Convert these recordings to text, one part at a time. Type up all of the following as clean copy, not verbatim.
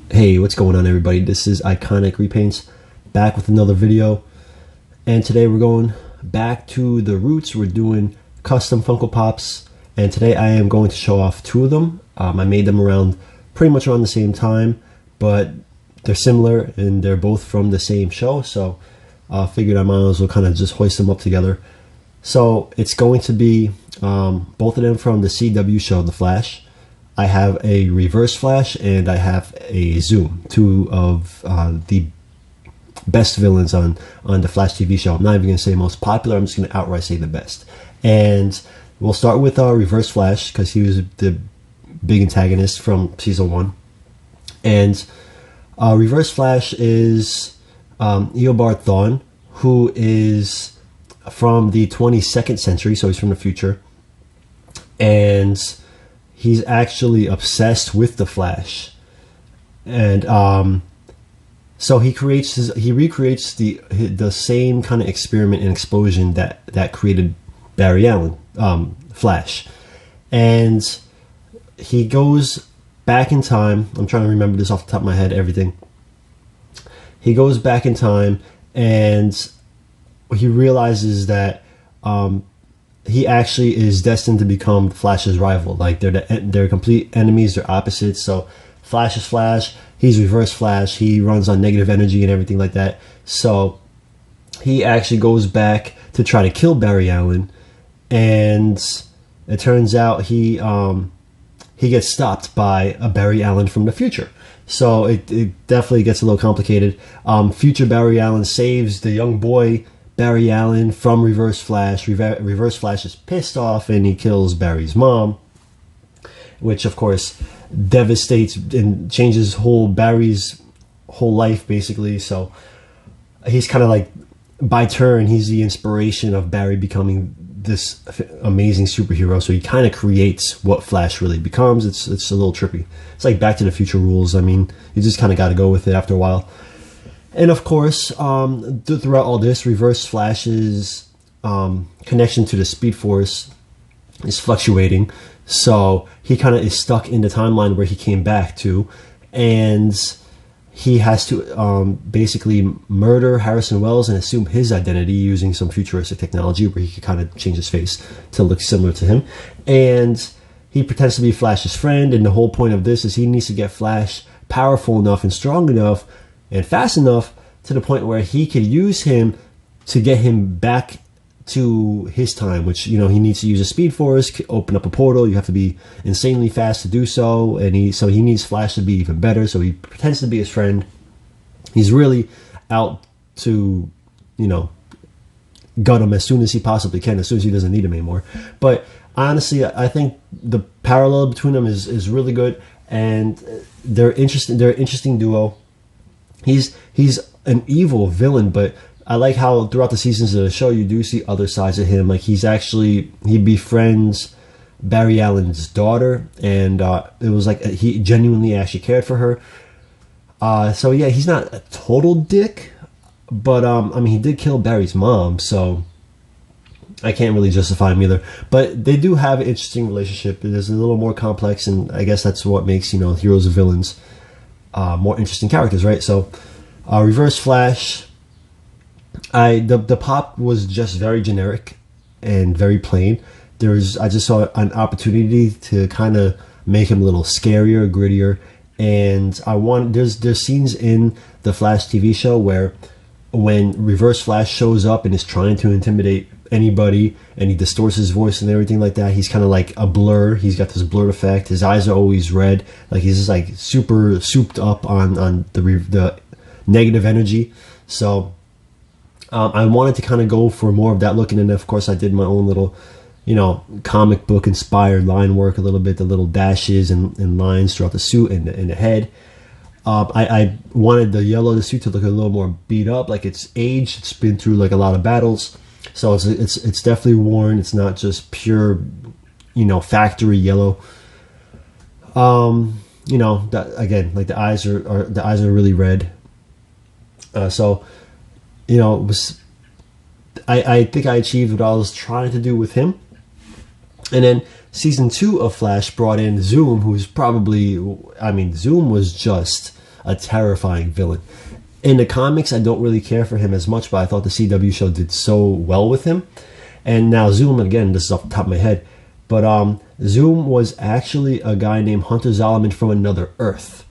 Hey, what's going on, everybody? This is Iconic Repaints, back with another video, and today we're going back to the roots. We're doing custom Funko Pops, and today I am going to show off two of them. I made them pretty much around the same time, but they're similar and they're both from the same show, so I figured I might as well kind of just hoist them up together. So it's going to be both of them from the CW show, The Flash. I have a reverse flash and I have a zoom, two of the best villains on the Flash TV show. I'm not even going to say most popular, I'm just going to outright say the best. And we'll start with reverse flash because he was the big antagonist from season 1. And reverse flash is Eobard Thawne, who is from the 22nd century, so he's from the future. And he's actually obsessed with the Flash, and so he recreates the same kind of experiment and explosion that created Barry Allen, Flash, and he goes back in time. I'm trying to remember this off the top of my head. Everything. He goes back in time, and he realizes that he actually is destined to become Flash's rival. Like they're complete enemies, they're opposites. So Flash is Flash, he's reverse Flash, he runs on negative energy and everything like that. So he actually goes back to try to kill Barry Allen, and it turns out he gets stopped by a Barry Allen from the future. So it definitely gets a little complicated. Future Barry Allen saves the young boy Barry Allen from Reverse Flash. Reverse Flash is pissed off and he kills Barry's mom, which of course devastates and changes Barry's whole life basically. So he's kind of like, by turn, he's the inspiration of Barry becoming this amazing superhero. So he kind of creates what Flash really becomes. It's a little trippy. It's like Back to the Future rules. I mean, you just kind of got to go with it after a while. And of course, throughout all this, Reverse Flash's connection to the Speed Force is fluctuating. So he kind of is stuck in the timeline where he came back to, and he has to basically murder Harrison Wells and assume his identity using some futuristic technology where he could kind of change his face to look similar to him. And he pretends to be Flash's friend, and the whole point of this is he needs to get Flash powerful enough and strong enough and fast enough to the point where he could use him to get him back to his time, which, you know, he needs to use a Speed Force, open up a portal. You have to be insanely fast to do so, and he needs Flash to be even better, so he pretends to be his friend. He's really out to, you know, gut him as soon as he possibly can, as soon as he doesn't need him anymore. But honestly, I think the parallel between them is really good, and they're interesting. They're an interesting duo. He's an evil villain, but I like how throughout the seasons of the show you do see other sides of him. Like he befriends Barry Allen's daughter, and it was like he genuinely actually cared for her. So yeah, he's not a total dick, but I mean, he did kill Barry's mom, so I can't really justify him either. But they do have an interesting relationship. It is a little more complex, and I guess that's what makes, you know, heroes and villains more interesting characters, right? So Reverse Flash, the pop was just very generic and very plain. I just saw an opportunity to kind of make him a little scarier, grittier, and there's scenes in the Flash TV show where when Reverse Flash shows up and is trying to intimidate anybody and he distorts his voice and everything like that, he's kind of like a blur. He's got this blurred effect. His eyes are always red, like he's just like super souped up on the negative energy. So I wanted to kind of go for more of that look, and then of course I did my own little, you know, comic book inspired line work a little bit, the little dashes and lines throughout the suit and the head. I wanted the suit to look a little more beat up, like it's aged. It's been through like a lot of battles, so it's definitely worn. It's not just pure, you know, factory yellow. You know, that again, like the eyes are really red. So, you know, I think I achieved what I was trying to do with him. And then season 2 of Flash brought in Zoom, who's probably, I mean, Zoom was just a terrifying villain. In the comics, I don't really care for him as much, but I thought the CW show did so well with him. And now Zoom, again, this is off the top of my head, but Zoom was actually a guy named Hunter Zolomon from another Earth.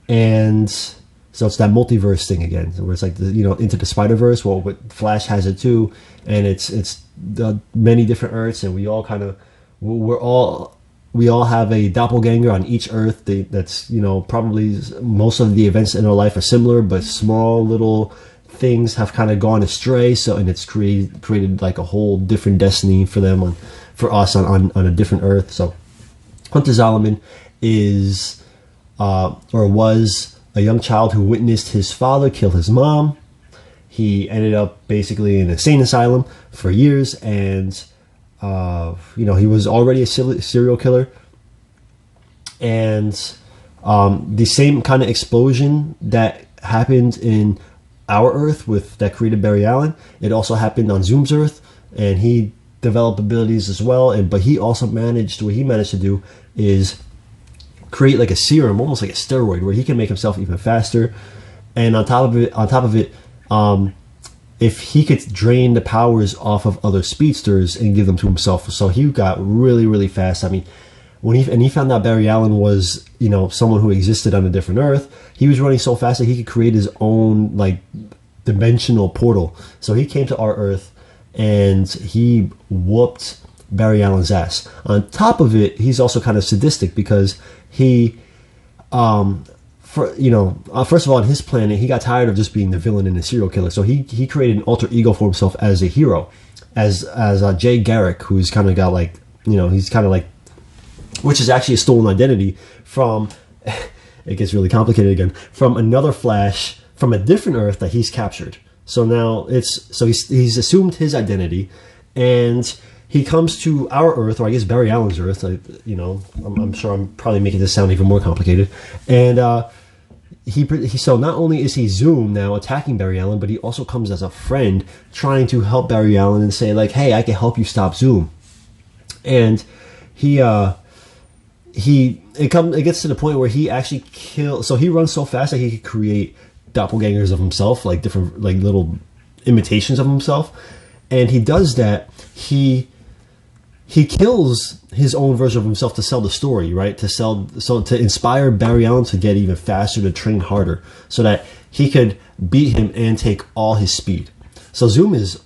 And so it's that multiverse thing again, where it's like into the Spider-Verse. Well, but Flash has it too, and it's the many different Earths, and we all have a doppelganger on each Earth. That's probably most of the events in our life are similar, but small little things have kind of gone astray. And it's created like a whole different destiny for them for us on a different Earth. So Hunter Zolomon is was a young child who witnessed his father kill his mom. He ended up basically in an insane asylum for years, and he was already a serial killer. And the same kind of explosion that happened in our Earth that created Barry Allen, it also happened on Zoom's Earth, and he developed abilities as well. But he also managed to do is create like a serum, almost like a steroid, where he can make himself even faster. And on top of it, if he could drain the powers off of other speedsters and give them to himself, so he got really, really fast. I mean, when he found out Barry Allen was someone who existed on a different Earth, he was running so fast that he could create his own like dimensional portal. So he came to our Earth and he whooped Barry Allen's ass. On top of it, he's also kind of sadistic because he, first of all, on his planet, he got tired of just being the villain and the serial killer. So he created an alter ego for himself as a hero, as Jay Garrick, who's kind of got like, he's kind of like, which is actually a stolen identity from, it gets really complicated again, from another Flash from a different Earth that he's captured. So now he's assumed his identity, and he comes to our Earth, or I guess Barry Allen's Earth. I'm sure I'm probably making this sound even more complicated. And so not only is he Zoom now attacking Barry Allen, but he also comes as a friend trying to help Barry Allen and say like, hey, I can help you stop Zoom. And it gets to the point where he actually kills. So he runs so fast that he could create doppelgangers of himself, like different like little imitations of himself. And he does that. He kills his own version of himself to sell the story, right? To inspire Barry Allen to get even faster, to train harder, so that he could beat him and take all his speed. So Zoom is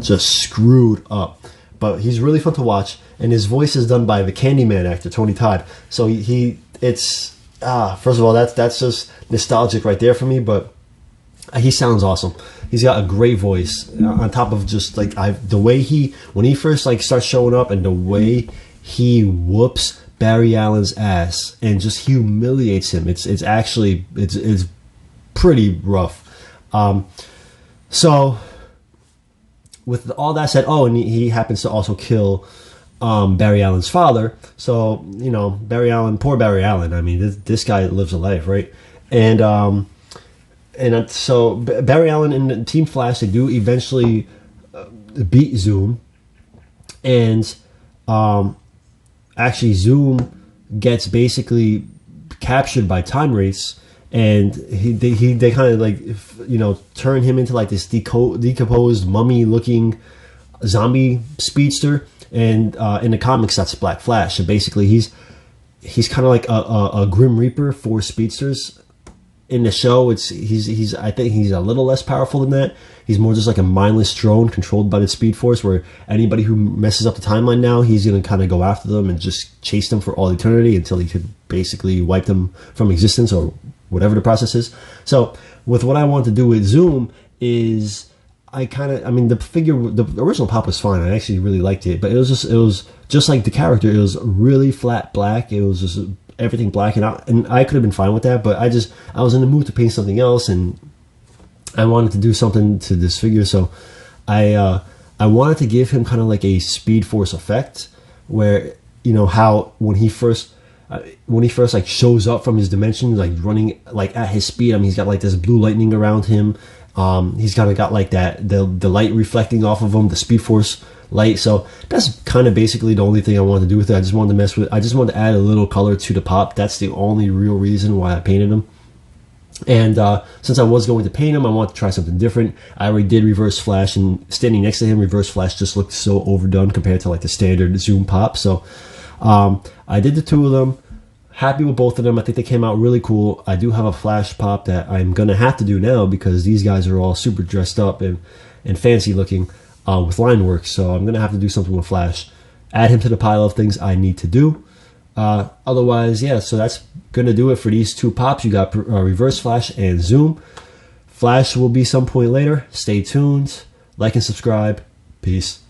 just screwed up, but he's really fun to watch, and his voice is done by the Candyman actor Tony Todd. So first of all, that's just nostalgic right there for me, but he sounds awesome. He's got a great voice on top of just like the way when he first like starts showing up, and the way he whoops Barry Allen's ass and just humiliates him. It's pretty rough. So with all that said, and he happens to also kill Barry Allen's father. So poor Barry Allen. I mean, this guy lives a life, right? And so Barry Allen and Team Flash, they do eventually beat Zoom, and actually Zoom gets basically captured by Time Wraiths, and they kind of like turn him into like this decomposed mummy looking zombie speedster. And in the comics, that's Black Flash. So basically, he's kind of like a Grim Reaper for speedsters. In the show, I think he's a little less powerful than that. He's more just like a mindless drone controlled by the Speed Force, where anybody who messes up the timeline now, he's going to kind of go after them and just chase them for all eternity until he could basically wipe them from existence, or whatever the process is. So with what I want to do with Zoom is the original pop was fine. I actually really liked it, but it was just like the character. It was really flat black. It was just everything black, and I could have been fine with that, but I was in the mood to paint something else, and I wanted to do something to this figure. So I wanted to give him kind of like a Speed Force effect, where how when he first like shows up from his dimension, like running like at his speed. I mean, he's got like this blue lightning around him. He's kind of got like that the light reflecting off of him, the Speed Force light. So that's kind of basically the only thing I wanted to do with it. I just wanted to mess with it. I just wanted to add a little color to the pop. That's the only real reason why I painted them. And since I was going to paint him, I wanted to try something different. I already did reverse flash, and standing next to him, reverse flash just looked so overdone compared to like the standard zoom pop. So I did the two of them. Happy with both of them. I think they came out really cool. I do have a flash pop that I'm going to have to do now because these guys are all super dressed up and fancy looking with line work. So I'm going to have to do something with flash. Add him to the pile of things I need to do. Otherwise, yeah, so that's going to do it for these two pops. You got reverse flash and zoom. Flash will be some point later. Stay tuned. Like and subscribe. Peace.